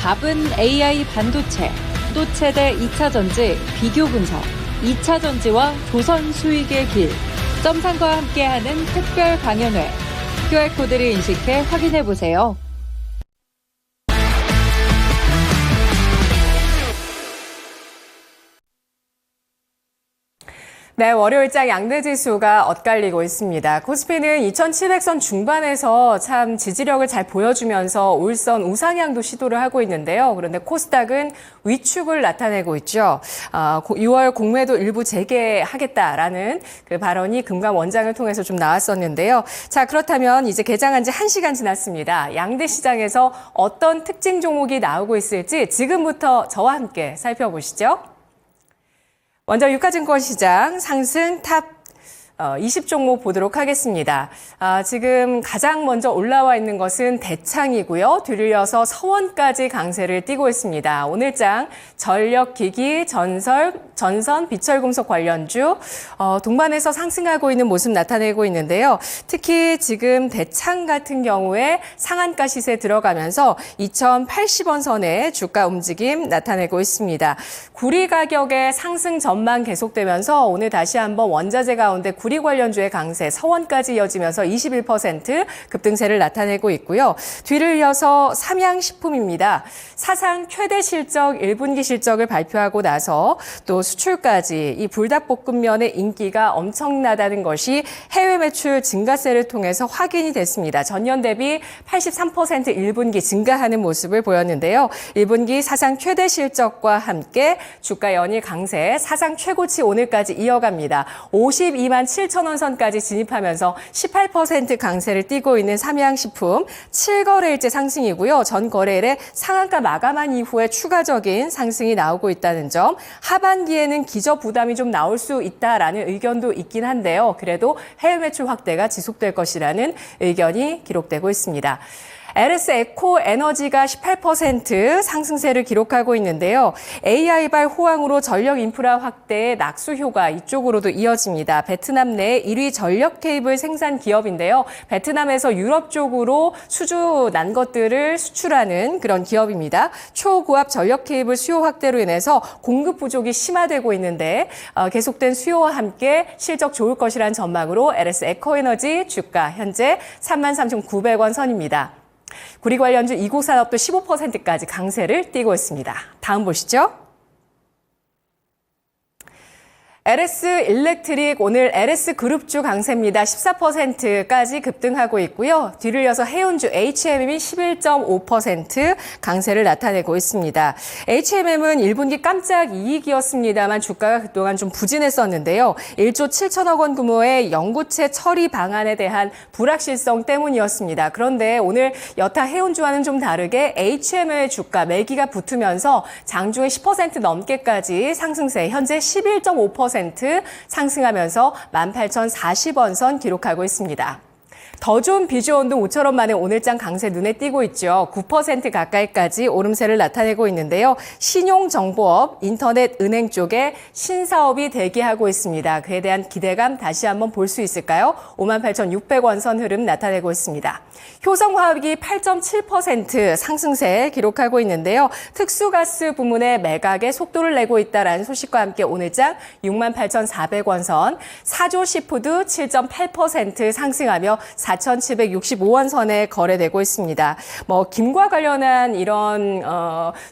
답은 AI 반도체, 또 최대 2차 전지 비교 분석, 2차 전지와 조선 수익의 길, 점상과 함께하는 특별 강연회. QR코드를 인식해 확인해보세요. 네, 월요일장 양대지수가 엇갈리고 있습니다. 코스피는 2700선 중반에서 참 지지력을 잘 보여주면서 올선 우상향도 시도를 하고 있는데요. 그런데 코스닥은 위축을 나타내고 있죠. 6월 공매도 일부 재개하겠다라는 그 발언이 금감 원장을 통해서 좀 나왔었는데요. 자, 그렇다면 이제 개장한 지 1시간 지났습니다. 양대 시장에서 어떤 특징 종목이 나오고 있을지 지금부터 저와 함께 살펴보시죠. 먼저 유가증권 시장 상승 탑 20종목 보도록 하겠습니다. 지금 가장 먼저 올라와 있는 것은 대창이고요. 뒤이어서 서원까지 강세를 띠고 있습니다. 오늘장 전력기기, 전선, 비철금속 관련주 동반해서 상승하고 있는 모습 나타내고 있는데요. 특히 지금 대창 같은 경우에 상한가 시세 들어가면서 2,080원 선의 주가 움직임 나타내고 있습니다. 구리 가격의 상승 전망 계속되면서 오늘 다시 한번 원자재 가운데 구리 관련주의 강세, 서원까지 이어지면서 21% 급등세를 나타내고 있고요. 뒤를 이어서 삼양식품입니다. 사상 최대 실적 1분기 실적을 발표하고 나서 또 수출까지 이 불닭볶음면의 인기가 엄청나다는 것이 해외 매출 증가세를 통해서 확인이 됐습니다. 전년 대비 83% 1분기 증가하는 모습을 보였는데요. 1분기 사상 최대 실적과 함께 주가 연일 강세, 사상 최고치 오늘까지 이어갑니다. 52만 7천 원 선까지 진입하면서 18% 강세를 띠고 있는 삼양식품 7거래일째 상승이고요. 전 거래일에 상한가 마감한 이후에 추가적인 상승이 나오고 있다는 점, 하반기에는 기저 부담이 좀 나올 수 있다라는 의견도 있긴 한데요. 그래도 해외 매출 확대가 지속될 것이라는 의견이 기록되고 있습니다. LS 에코 에너지가 18% 상승세를 기록하고 있는데요. AI발 호황으로 전력 인프라 확대의 낙수 효과 이쪽으로도 이어집니다. 베트남 내 1위 전력 케이블 생산 기업인데요. 베트남에서 유럽 쪽으로 수주 난 것들을 수출하는 그런 기업입니다. 초고압 전력 케이블 수요 확대로 인해서 공급 부족이 심화되고 있는데 계속된 수요와 함께 실적 좋을 것이란 전망으로 LS 에코 에너지 주가 현재 33,900원 선입니다. 구리 관련주 이곡산업도 15%까지 강세를 띠고 있습니다. 다음 보시죠. LS 일렉트릭 오늘 LS 그룹주 강세입니다. 14%까지 급등하고 있고요. 뒤를 이어서 해운주 HMM이 11.5% 강세를 나타내고 있습니다. HMM은 1분기 깜짝 이익이었습니다만 주가가 그동안 좀 부진했었는데요. 1조 7천억 원 규모의 연구체 처리 방안에 대한 불확실성 때문이었습니다. 그런데 오늘 여타 해운주와는 좀 다르게 HMM의 주가 매기가 붙으면서 장중에 10% 넘게까지 상승세, 현재 11.5% 상승하면서 18,040원 선 기록하고 있습니다. 더 좋은 비주온도 5,000원 만에 오늘장 강세 눈에 띄고 있죠. 9% 가까이까지 오름세를 나타내고 있는데요. 신용정보업, 인터넷 은행 쪽에 신사업이 대기하고 있습니다. 그에 대한 기대감 다시 한번 볼 수 있을까요? 58,600원 선 흐름 나타내고 있습니다. 효성화학이 8.7% 상승세 기록하고 있는데요. 특수가스 부문의 매각에 속도를 내고 있다라는 소식과 함께 오늘장 68,400원 선, 사조시푸드 7.8% 상승하며 4,765원 선에 거래되고 있습니다. 김과 관련한 이런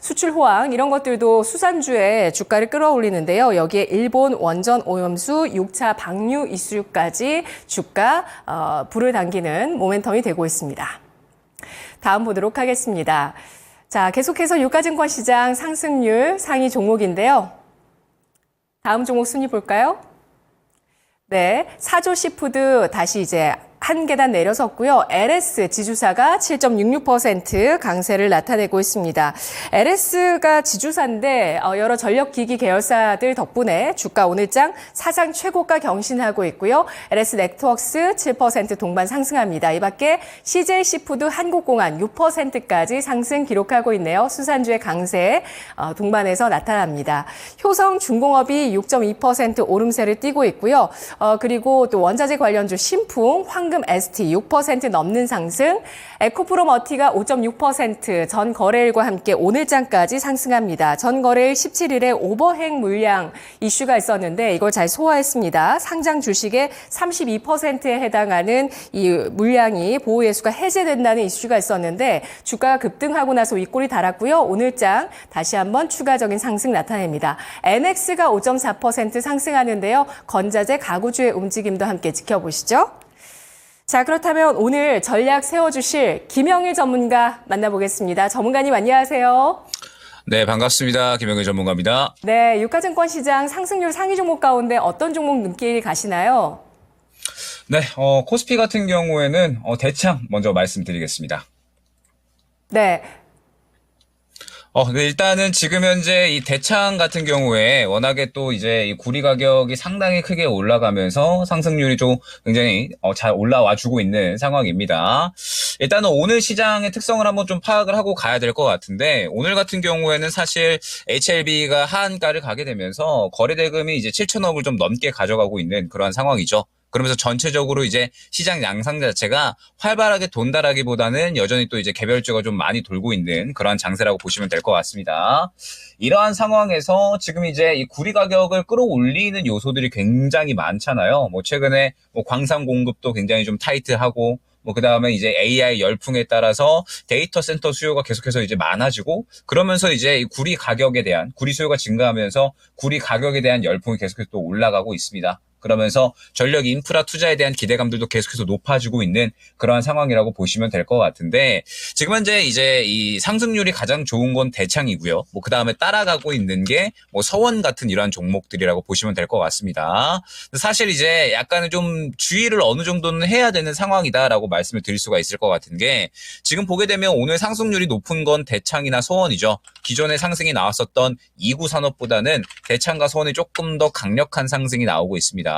수출 호황 이런 것들도 수산주의 주가를 끌어올리는데요. 여기에 일본 원전 오염수 6차 방류 이슈까지 주가 불을 당기는 모멘텀이 되고 있습니다. 다음 보도록 하겠습니다. 자, 계속해서 유가증권 시장 상승률 상위 종목인데요. 다음 종목 순위 볼까요? 네, 사조시푸드 다시 이제 한 계단 내려섰고요. LS 지주사가 7.66% 강세를 나타내고 있습니다. LS가 지주사인데 여러 전력기기 계열사들 덕분에 주가 오늘장 사상 최고가 경신하고 있고요. LS 네트워크스 7% 동반 상승합니다. 이 밖에 CJ시푸드 한국공안 6%까지 상승 기록하고 있네요. 수산주의 강세 동반해서 나타납니다. 효성중공업이 6.2% 오름세를 띠고 있고요. 그리고 또 원자재 관련주 신풍, 황금 황금 ST 6% 넘는 상승, 에코프로머티가 5.6% 전 거래일과 함께 오늘장까지 상승합니다. 전 거래일 17일에 오버행 물량 이슈가 있었는데 이걸 잘 소화했습니다. 상장 주식의 32%에 해당하는 이 물량이 보호예수가 해제된다는 이슈가 있었는데 주가가 급등하고 나서 윗골이 달았고요. 오늘장 다시 한번 추가적인 상승 나타냅니다. NX가 5.4% 상승하는데요. 건자재 가구주의 움직임도 함께 지켜보시죠. 자, 그렇다면 오늘 전략 세워주실 김영일 전문가 만나보겠습니다. 전문가님 안녕하세요. 네, 반갑습니다. 김영일 전문가입니다. 네, 유가증권 시장 상승률 상위 종목 가운데 어떤 종목 눈길 가시나요? 네, 코스피 같은 경우에는 대창 먼저 말씀드리겠습니다. 네. 네, 일단은 지금 현재 이 대창 같은 경우에 워낙에 또 이제 이 구리 가격이 상당히 크게 올라가면서 상승률이 좀 굉장히 잘 올라와 주고 있는 상황입니다. 일단은 오늘 시장의 특성을 한번 좀 파악을 하고 가야 될 것 같은데 오늘 같은 경우에는 사실 HLB가 하한가를 가게 되면서 거래 대금이 이제 7천억을 좀 넘게 가져가고 있는 그러한 상황이죠. 그러면서 전체적으로 이제 시장 양상 자체가 활발하게 돈다라기보다는 여전히 또 이제 개별주가 좀 많이 돌고 있는 그러한 장세라고 보시면 될 것 같습니다. 이러한 상황에서 지금 이제 이 구리 가격을 끌어올리는 요소들이 굉장히 많잖아요. 뭐 최근에 뭐 광산 공급도 굉장히 좀 타이트하고 그 다음에 이제 AI 열풍에 따라서 데이터 센터 수요가 계속해서 이제 많아지고 그러면서 이제 이 구리 가격에 대한 구리 수요가 증가하면서 구리 가격에 대한 열풍이 계속해서 또 올라가고 있습니다. 그러면서 전력 인프라 투자에 대한 기대감들도 계속해서 높아지고 있는 그러한 상황이라고 보시면 될 것 같은데 지금 현재 이제 이 상승률이 가장 좋은 건 대창이고요. 그 다음에 따라가고 있는 게 서원 같은 이러한 종목들이라고 보시면 될 것 같습니다. 사실 이제 약간은 좀 주의를 어느 정도는 해야 되는 상황이다라고 말씀을 드릴 수가 있을 것 같은 게 지금 보게 되면 오늘 상승률이 높은 건 대창이나 서원이죠. 기존에 상승이 나왔었던 2구 산업보다는 대창과 서원이 조금 더 강력한 상승이 나오고 있습니다.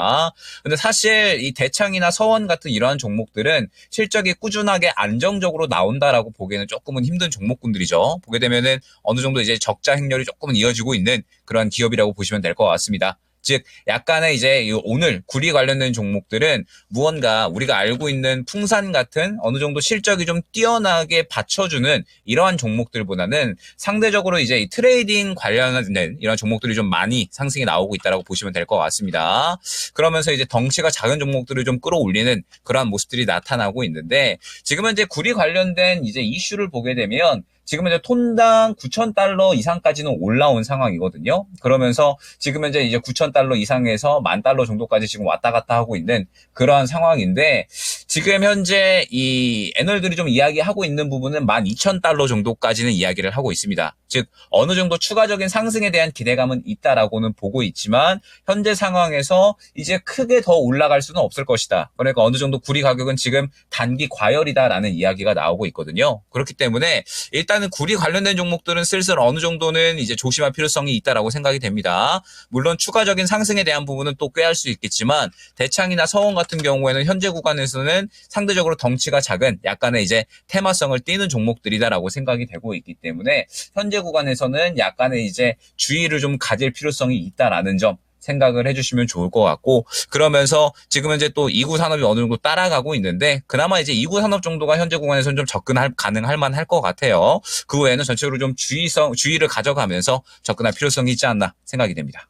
근데 사실 이 대창이나 서원 같은 이러한 종목들은 실적이 꾸준하게 안정적으로 나온다라고 보기에는 조금은 힘든 종목군들이죠. 보게 되면은 어느 정도 이제 적자 행렬이 조금은 이어지고 있는 그러한 기업이라고 보시면 될 것 같습니다. 즉 약간의 이제 오늘 구리 관련된 종목들은 무언가 우리가 알고 있는 풍산 같은 어느 정도 실적이 좀 뛰어나게 받쳐주는 이러한 종목들보다는 상대적으로 이제 이 트레이딩 관련된 이런 종목들이 좀 많이 상승이 나오고 있다라고 보시면 될 것 같습니다. 그러면서 이제 덩치가 작은 종목들을 좀 끌어올리는 그러한 모습들이 나타나고 있는데 지금 현재 구리 관련된 이제 이슈를 보게 되면 지금 현재 톤당 9,000달러 이상까지는 올라온 상황이거든요. 그러면서 지금 현재 이제 9,000달러 이상에서 10,000달러 정도까지 지금 왔다 갔다 하고 있는 그러한 상황인데 지금 현재 이 애널들이 좀 이야기하고 있는 부분은 12,000달러 정도까지는 이야기를 하고 있습니다. 즉 어느 정도 추가적인 상승에 대한 기대감은 있다라고는 보고 있지만 현재 상황에서 이제 크게 더 올라갈 수는 없을 것이다. 그러니까 어느 정도 구리 가격은 지금 단기 과열이다라는 이야기가 나오고 있거든요. 그렇기 때문에 일단은 구리 관련된 종목들은 슬슬 어느 정도는 이제 조심할 필요성이 있다라고 생각이 됩니다. 물론 추가적인 상승에 대한 부분은 또 꾀할 수 있겠지만 대창이나 서원 같은 경우에는 현재 구간에서는 상대적으로 덩치가 작은 약간의 이제 테마성을 띠는 종목들이다라고 생각이 되고 있기 때문에 현재 구간에서는 약간의 이제 주의를 좀 가질 필요성이 있다라는 점 생각을 해주시면 좋을 것 같고 그러면서 지금 현재 또 2구 산업이 어느 정도 따라가고 있는데 그나마 이제 2구 산업 정도가 현재 구간에서는 좀 가능할 만할 것 같아요. 그 외에는 전체적으로 좀 주의를 가져가면서 접근할 필요성이 있지 않나 생각이 됩니다.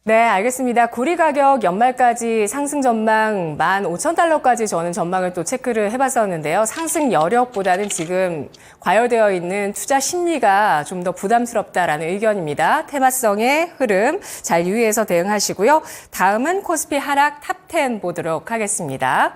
네, 알겠습니다. 구리 가격 연말까지 상승 전망 15,000달러까지 저는 전망을 또 체크를 해봤었는데요. 상승 여력보다는 지금 과열되어 있는 투자 심리가 좀 더 부담스럽다라는 의견입니다. 테마성의 흐름 잘 유의해서 대응하시고요. 다음은 코스피 하락 탑10 보도록 하겠습니다.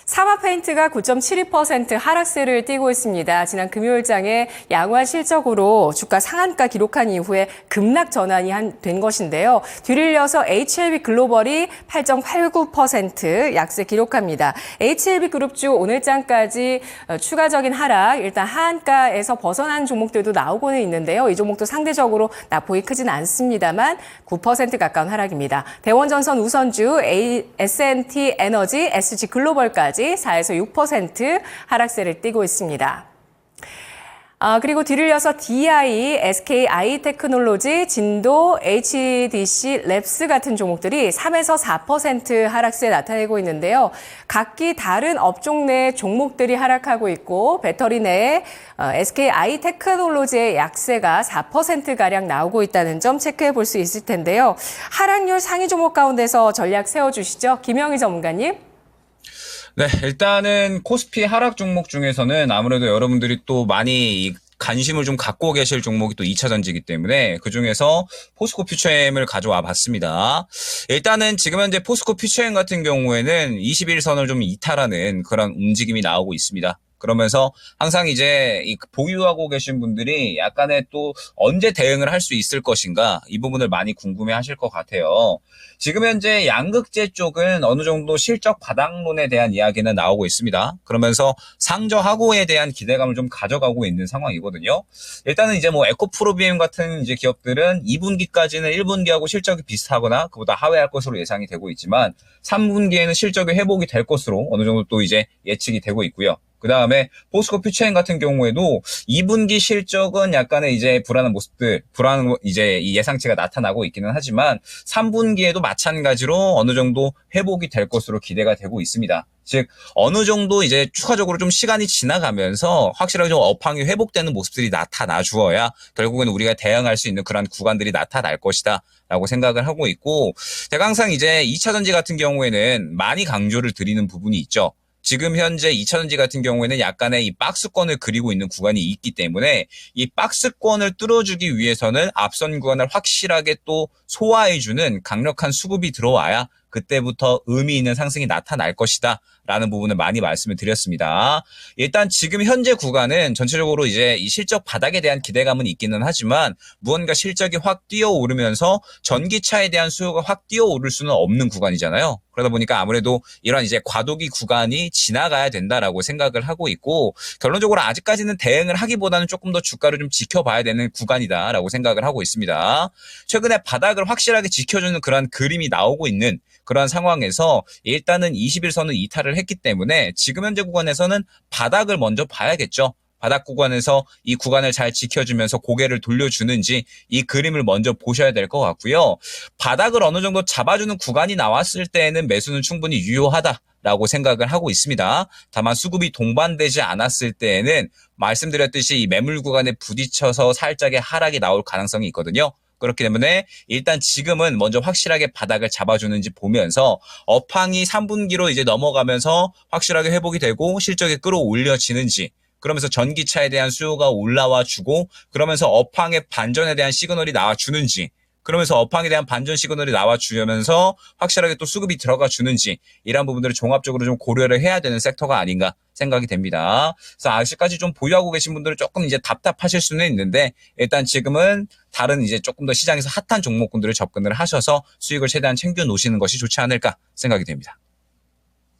사마페인트가 9.72% 하락세를 띠고 있습니다. 지난 금요일장에 양호한 실적으로 주가 상한가 기록한 이후에 급락 전환이 된 것인데요. 뒤를 이어서 HLB 글로벌이 8.89% 약세 기록합니다. HLB 그룹주 오늘장까지 추가적인 하락, 일단 하한가에서 벗어난 종목들도 나오고는 있는데요. 이 종목도 상대적으로 낙폭이 크진 않습니다만 9% 가까운 하락입니다. 대원전선 우선주 S&T 에너지, SG 글로벌까지 4에서 6% 하락세를 띠고 있습니다. 그리고 뒤를 이어서 DI, SK 아이테크놀로지, 진도, HDC 랩스 같은 종목들이 3에서 4% 하락세 나타내고 있는데요. 각기 다른 업종 내 종목들이 하락하고 있고 배터리 내에 SK 아이테크놀로지의 약세가 4%가량 나오고 있다는 점 체크해 볼 수 있을 텐데요. 하락률 상위 종목 가운데서 전략 세워주시죠. 김영희 전문가님. 네, 일단은 코스피 하락 종목 중에서는 아무래도 여러분들이 또 많이 관심을 좀 갖고 계실 종목이 또 2차 전지이기 때문에 그중에서 포스코 퓨처엠을 가져와 봤습니다. 일단은 지금 현재 포스코 퓨처엠 같은 경우에는 21선을 좀 이탈하는 그런 움직임이 나오고 있습니다. 그러면서 항상 이제 보유하고 계신 분들이 약간의 또 언제 대응을 할 수 있을 것인가 이 부분을 많이 궁금해 하실 것 같아요. 지금 현재 양극재 쪽은 어느 정도 실적 바닥론에 대한 이야기는 나오고 있습니다. 그러면서 상저하고에 대한 기대감을 좀 가져가고 있는 상황이거든요. 일단은 이제 뭐 에코프로비엠 같은 이제 기업들은 2분기까지는 1분기하고 실적이 비슷하거나 그보다 하회할 것으로 예상이 되고 있지만 3분기에는 실적이 회복이 될 것으로 어느 정도 또 이제 예측이 되고 있고요. 그 다음에 포스코 퓨처엠 같은 경우에도 2분기 실적은 약간의 이제 불안한 모습들, 불안한 이제 이 예상치가 나타나고 있기는 하지만 3분기에도 마찬가지로 어느 정도 회복이 될 것으로 기대가 되고 있습니다. 즉 어느 정도 이제 추가적으로 좀 시간이 지나가면서 확실하게 좀 업황이 회복되는 모습들이 나타나 주어야 결국에는 우리가 대응할 수 있는 그런 구간들이 나타날 것이다. 라고 생각을 하고 있고 제가 항상 이제 2차 전지 같은 경우에는 많이 강조를 드리는 부분이 있죠. 지금 현재 2차전지 같은 경우에는 약간의 이 박스권을 그리고 있는 구간이 있기 때문에 이 박스권을 뚫어주기 위해서는 앞선 구간을 확실하게 또 소화해주는 강력한 수급이 들어와야 그때부터 의미 있는 상승이 나타날 것이다 라는 부분을 많이 말씀을 드렸습니다. 일단 지금 현재 구간은 전체적으로 이제 이 실적 바닥에 대한 기대감은 있기는 하지만 무언가 실적이 확 뛰어오르면서 전기차에 대한 수요가 확 뛰어오를 수는 없는 구간이잖아요. 그러다 보니까 아무래도 이런 이제 과도기 구간이 지나가야 된다라고 생각을 하고 있고 결론적으로 아직까지는 대응을 하기보다는 조금 더 주가를 좀 지켜봐야 되는 구간이다라고 생각을 하고 있습니다. 최근에 바닥을 확실하게 지켜주는 그런 그림이 나오고 있는 그런 상황에서 일단은 21선을 이탈을 했기 때문에 지금 현재 구간에서는 바닥을 먼저 봐야겠죠. 바닥 구간에서 이 구간을 잘 지켜주면서 고개를 돌려주는지 이 그림을 먼저 보셔야 될 것 같고요. 바닥을 어느 정도 잡아주는 구간이 나왔을 때에는 매수는 충분히 유효하다라고 생각을 하고 있습니다. 다만 수급이 동반되지 않았을 때에는 말씀드렸듯이 이 매물 구간에 부딪혀서 살짝의 하락이 나올 가능성이 있거든요. 그렇기 때문에 일단 지금은 먼저 확실하게 바닥을 잡아주는지 보면서 업황이 3분기로 이제 넘어가면서 확실하게 회복이 되고 실적이 끌어올려지는지 그러면서 전기차에 대한 수요가 올라와 주고 그러면서 업황의 반전에 대한 시그널이 나와 주는지 그러면서 업황에 대한 반전 시그널이 나와 주면서 확실하게 또 수급이 들어가 주는지 이런 부분들을 종합적으로 좀 고려를 해야 되는 섹터가 아닌가 생각이 됩니다. 그래서 아직까지 좀 보유하고 계신 분들은 조금 이제 답답하실 수는 있는데 일단 지금은 다른 이제 조금 더 시장에서 핫한 종목군들을 접근을 하셔서 수익을 최대한 챙겨 놓으시는 것이 좋지 않을까 생각이 됩니다.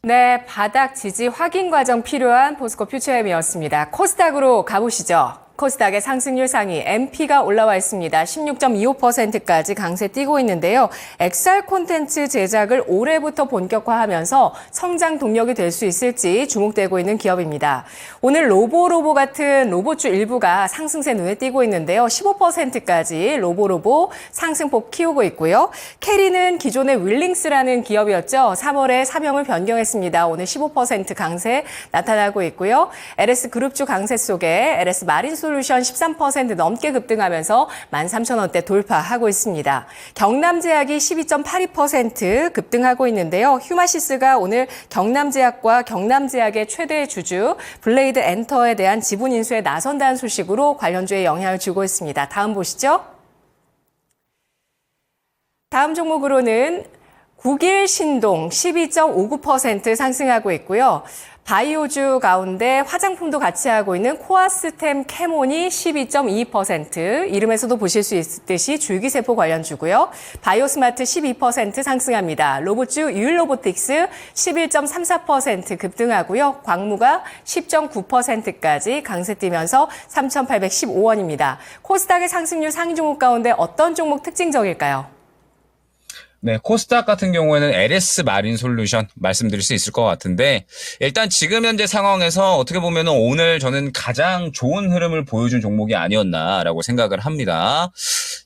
네, 바닥 지지 확인 과정 필요한 포스코 퓨처엠이었습니다. 코스닥으로 가보시죠. 코스닥의 상승률 상위 MP가 올라와 있습니다. 16.25%까지 강세 띄고 있는데요. XR 콘텐츠 제작을 올해부터 본격화하면서 성장 동력이 될 수 있을지 주목되고 있는 기업입니다. 오늘 로보로보 같은 로봇주 일부가 상승세 눈에 띄고 있는데요. 15%까지 로보로보 상승폭 키우고 있고요. 캐리는 기존의 윌링스라는 기업이었죠. 3월에 사명을 변경했습니다. 오늘 15% 강세 나타나고 있고요. LS그룹주 강세 속에 LS 마린 솔루션 13% 넘게 급등하면서 13,000원대 돌파하고 있습니다. 경남제약이 12.82% 급등하고 있는데요. 휴마시스가 오늘 경남제약과 경남제약의 최대 주주 블레이드 엔터에 대한 지분 인수에 나선다는 소식으로 관련주에 영향을 주고 있습니다. 다음 보시죠. 다음 종목으로는 국일신동 12.59% 상승하고 있고요. 바이오주 가운데 화장품도 같이 하고 있는 코아스템 캐몬이 12.22%, 이름에서도 보실 수 있듯이 줄기세포 관련주고요. 바이오스마트 12% 상승합니다. 로봇주 유일로보틱스 11.34% 급등하고요. 광무가 10.9%까지 강세 띄면서 3,815원입니다. 코스닥의 상승률 상위 종목 가운데 어떤 종목 특징적일까요? 네, 코스닥 같은 경우에는 LS 마린 솔루션 말씀드릴 수 있을 것 같은데, 일단 지금 현재 상황에서 어떻게 보면은 오늘 저는 가장 좋은 흐름을 보여준 종목이 아니었나라고 생각을 합니다.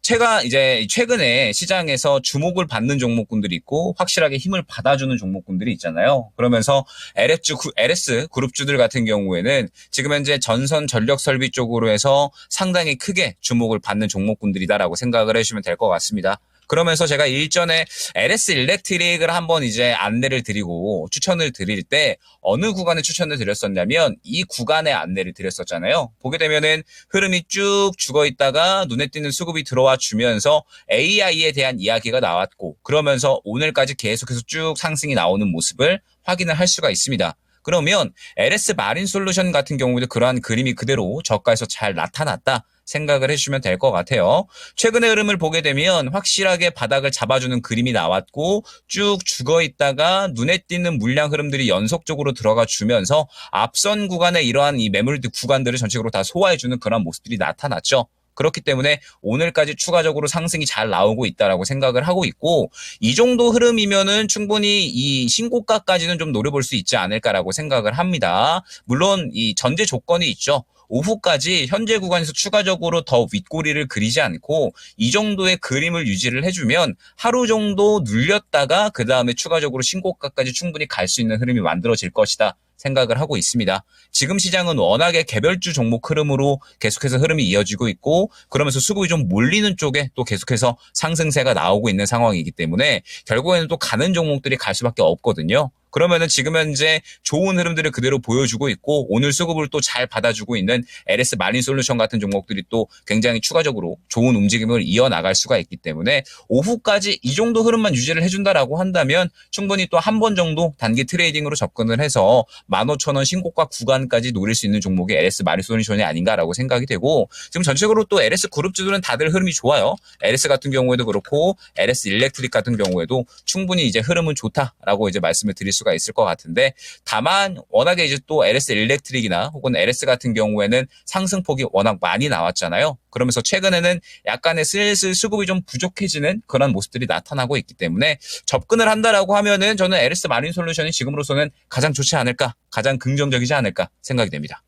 최근에 시장에서 주목을 받는 종목군들이 있고 확실하게 힘을 받아주는 종목군들이 있잖아요. 그러면서 LS 그룹주들 같은 경우에는 지금 현재 전선 전력 설비 쪽으로 해서 상당히 크게 주목을 받는 종목군들이다라고 생각을 해주시면 될 것 같습니다. 그러면서 제가 일전에 LS 일렉트릭을 한번 이제 안내를 드리고 추천을 드릴 때 어느 구간에 추천을 드렸었냐면 이 구간에 안내를 드렸었잖아요. 보게 되면은 흐름이 쭉 죽어 있다가 눈에 띄는 수급이 들어와 주면서 AI에 대한 이야기가 나왔고 그러면서 오늘까지 계속해서 쭉 상승이 나오는 모습을 확인을 할 수가 있습니다. 그러면 LS 마린 솔루션 같은 경우에도 그러한 그림이 그대로 저가에서 잘 나타났다. 생각을 해주시면 될 것 같아요. 최근의 흐름을 보게 되면 확실하게 바닥을 잡아주는 그림이 나왔고 쭉 죽어 있다가 눈에 띄는 물량 흐름들이 연속적으로 들어가 주면서 앞선 구간에 이러한 이 매물 구간들을 전체적으로 다 소화해주는 그런 모습들이 나타났죠. 그렇기 때문에 오늘까지 추가적으로 상승이 잘 나오고 있다라고 생각을 하고 있고 이 정도 흐름이면은 충분히 이 신고가까지는 좀 노려볼 수 있지 않을까라고 생각을 합니다. 물론 이 전제 조건이 있죠. 오후까지 현재 구간에서 추가적으로 더 윗꼬리를 그리지 않고 이 정도의 그림을 유지를 해주면 하루 정도 눌렸다가 그 다음에 추가적으로 신고가까지 충분히 갈 수 있는 흐름이 만들어질 것이다. 생각을 하고 있습니다. 지금 시장은 워낙에 개별주 종목 흐름으로 계속해서 흐름이 이어지고 있고 그러면서 수급이 좀 몰리는 쪽에 또 계속해서 상승세가 나오고 있는 상황이기 때문에 결국에는 또 가는 종목들이 갈 수밖에 없거든요. 그러면은 지금 현재 좋은 흐름들을 그대로 보여주고 있고 오늘 수급을 또 잘 받아주고 있는 LS 마린 솔루션 같은 종목들이 또 굉장히 추가적으로 좋은 움직임을 이어나갈 수가 있기 때문에 오후까지 이 정도 흐름만 유지를 해준다라고 한다면 충분히 또 한 번 정도 단기 트레이딩으로 접근을 해서 15,000원 신고가 구간까지 노릴 수 있는 종목이 LS 마린 솔루션이 아닌가라고 생각이 되고 지금 전체적으로 또 LS 그룹주들은 다들 흐름이 좋아요. LS 같은 경우에도 그렇고 LS 일렉트릭 같은 경우에도 충분히 이제 흐름은 좋다라고 이제 말씀을 드릴 수가 있을 것 같은데 다만 워낙에 이제 또 LS 일렉트릭이나 혹은 LS 같은 경우에는 상승폭이 워낙 많이 나왔잖아요. 그러면서 최근에는 약간의 슬슬 수급이 좀 부족해지는 그런 모습들이 나타나고 있기 때문에 접근을 한다라고 하면은 저는 LS 마린 솔루션이 지금으로서는 가장 좋지 않을까, 가장 긍정적이지 않을까 생각이 됩니다.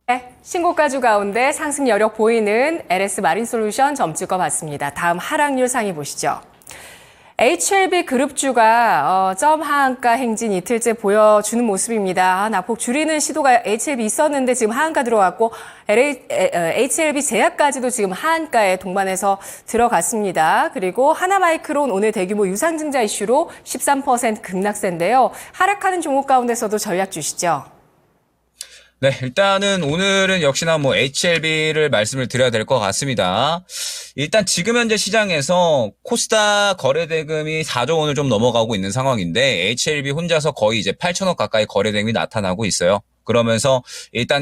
네, 신고가주 가운데 상승 여력 보이는 LS 마린 솔루션 점찍어 봤습니다. 다음 하락률 상위 보시죠. HLB 그룹주가 점 하한가 행진 이틀째 보여주는 모습입니다. 낙폭 줄이는 시도가 HLB 있었는데 지금 하한가 들어갔고 HLB 제약까지도 지금 하한가에 동반해서 들어갔습니다. 그리고 하나마이크론 오늘 대규모 유상증자 이슈로 13% 급락세인데요. 하락하는 종목 가운데서도 전략 주시죠. 네, 일단은 오늘은 역시나 뭐 HLB를 말씀을 드려야 될 것 같습니다. 일단 지금 현재 시장에서 코스닥 거래대금이 4조 원을 좀 넘어가고 있는 상황인데 HLB 혼자서 거의 이제 8천억 가까이 거래대금이 나타나고 있어요. 그러면서 일단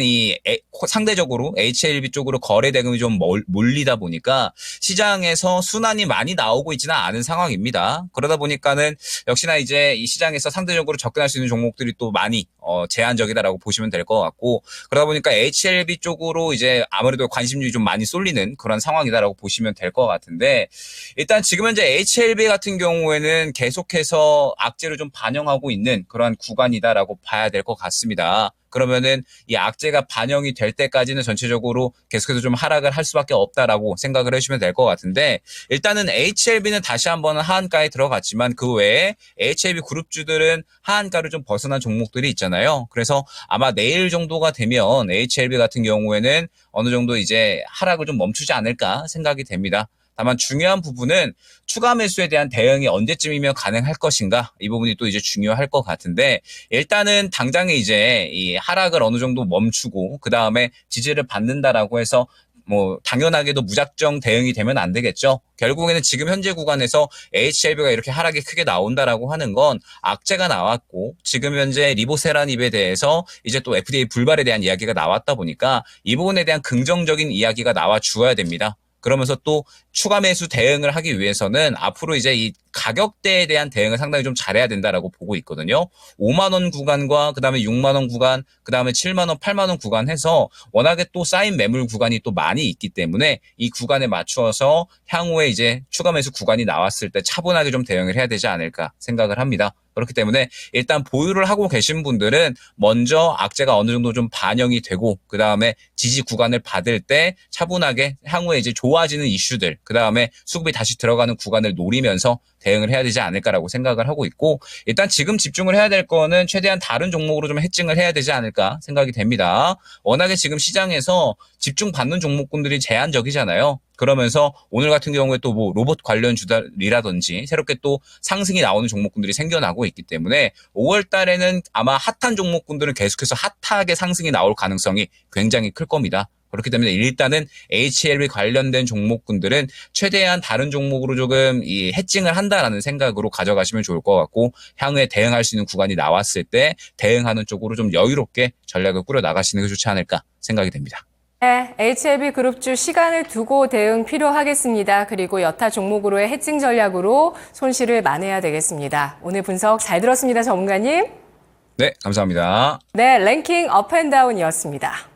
상대적으로 HLB 쪽으로 거래 대금이 좀 몰리다 보니까 시장에서 순환이 많이 나오고 있지는 않은 상황입니다. 그러다 보니까는 역시나 이제 이 시장에서 상대적으로 접근할 수 있는 종목들이 또 많이 제한적이다라고 보시면 될 것 같고 그러다 보니까 HLB 쪽으로 이제 아무래도 관심률이 좀 많이 쏠리는 그런 상황이다라고 보시면 될 것 같은데 일단 지금 현재 HLB 같은 경우에는 계속해서 악재를 좀 반영하고 있는 그런 구간이다라고 봐야 될 것 같습니다. 그러면은 이 악재가 반영이 될 때까지는 전체적으로 계속해서 좀 하락을 할 수밖에 없다라고 생각을 해주시면 될 것 같은데 일단은 HLB는 다시 한번 하한가에 들어갔지만 그 외에 HLB 그룹주들은 하한가를 좀 벗어난 종목들이 있잖아요. 그래서 아마 내일 정도가 되면 HLB 같은 경우에는 어느 정도 이제 하락을 좀 멈추지 않을까 생각이 됩니다. 다만 중요한 부분은 추가 매수에 대한 대응이 언제쯤이면 가능할 것인가 이 부분이 또 이제 중요할 것 같은데 일단은 당장에 이제 이 하락을 어느 정도 멈추고 그 다음에 지지를 받는다라고 해서 뭐 당연하게도 무작정 대응이 되면 안 되겠죠. 결국에는 지금 현재 구간에서 HLB가 이렇게 하락이 크게 나온다라고 하는 건 악재가 나왔고 지금 현재 리보세라닙에 대해서 이제 또 FDA 불발에 대한 이야기가 나왔다 보니까 이 부분에 대한 긍정적인 이야기가 나와 주어야 됩니다. 그러면서 또 추가 매수 대응을 하기 위해서는 앞으로 이제 이 가격대에 대한 대응을 상당히 좀 잘해야 된다라고 보고 있거든요. 5만 원 구간과 그다음에 6만 원 구간, 그다음에 7만 원, 8만 원 구간 해서 워낙에 또 쌓인 매물 구간이 또 많이 있기 때문에 이 구간에 맞추어서 향후에 이제 추가 매수 구간이 나왔을 때 차분하게 좀 대응을 해야 되지 않을까 생각을 합니다. 그렇기 때문에 일단 보유를 하고 계신 분들은 먼저 악재가 어느 정도 좀 반영이 되고 그다음에 지지 구간을 받을 때 차분하게 향후에 이제 좋아지는 이슈들 그다음에 수급이 다시 들어가는 구간을 노리면서 대응을 해야 되지 않을까라고 생각을 하고 있고 일단 지금 집중을 해야 될 거는 최대한 다른 종목으로 좀 해칭을 해야 되지 않을까 생각이 됩니다. 워낙에 지금 시장에서 집중받는 종목군들이 제한적이잖아요. 그러면서 오늘 같은 경우에 또 뭐 로봇 관련 주달이라든지 새롭게 또 상승이 나오는 종목군들이 생겨나고 있기 때문에 5월 달에는 아마 핫한 종목군들은 계속해서 핫하게 상승이 나올 가능성이 굉장히 클 겁니다. 그렇기 때문에 일단은 HLB 관련된 종목군들은 최대한 다른 종목으로 조금 이 해칭을 한다라는 생각으로 가져가시면 좋을 것 같고 향후에 대응할 수 있는 구간이 나왔을 때 대응하는 쪽으로 좀 여유롭게 전략을 꾸려 나가시는 게 좋지 않을까 생각이 됩니다. 네, HLB 그룹주 시간을 두고 대응 필요하겠습니다. 그리고 여타 종목으로의 해칭 전략으로 손실을 만회해야 되겠습니다. 오늘 분석 잘 들었습니다, 전문가님. 네, 감사합니다. 네, 랭킹 업앤다운이었습니다.